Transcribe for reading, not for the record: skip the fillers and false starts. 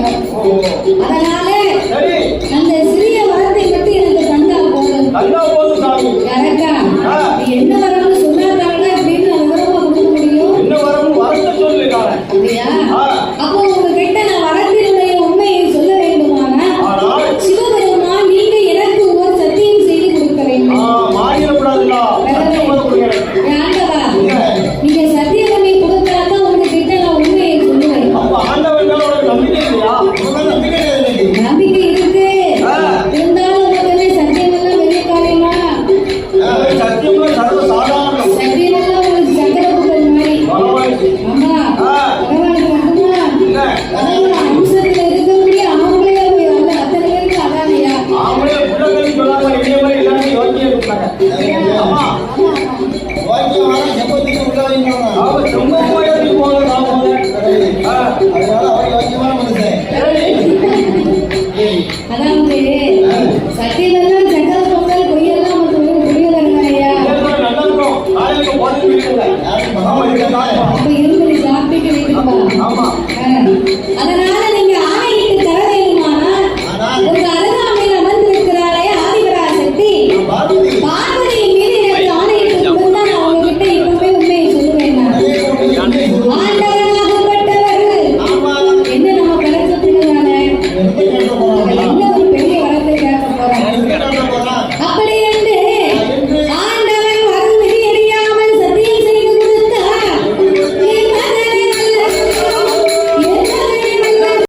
வரும். அதனால அந்த சிறிய வரத்தை மட்டும் எனக்கு தந்தா போதும். கரெக்டா? என்ன வரம்னு சொன்னாதாங்க அப்படின்னு நான் விவரமா கொடுக்க முடியும். அப்படியா? அப்போ உங்ககிட்ட நான் வரத்தினுடைய உண்மையை சொல்ல வேண்டுமானா சிவபெருமான் நீங்க எனக்கு ஒரு சத்தியம் செய்து கொடுக்க வேண்டும். நீங்க சத்தியம் பண்ணி கொடுத்தாதான் உங்ககிட்ட நான் உண்மையை சொல்லுவேன். நம்பிக்கை இருக்கு, இருந்தாலும் உங்களுக்கு சத்தியம் எல்லாம் வெளிய காரியமா? சத்தியம் எல்லாம் உங்களுக்கு சக்கரபுத்தன் மாதிரி. ஆமா, பகவானுக்கு மட்டுமா? அதான் அம்சத்துல இருக்கக்கூடிய ஆம்பளையா வந்து அத்தனை பேருக்கு அதானையா? அதாவது சத்தியமெல்லாம் சக்கர பொங்கல் பொய்யெல்லாம் புரியலையா? அப்ப இருந்து சாப்பிட்டு வீட்டுக்கு அதனால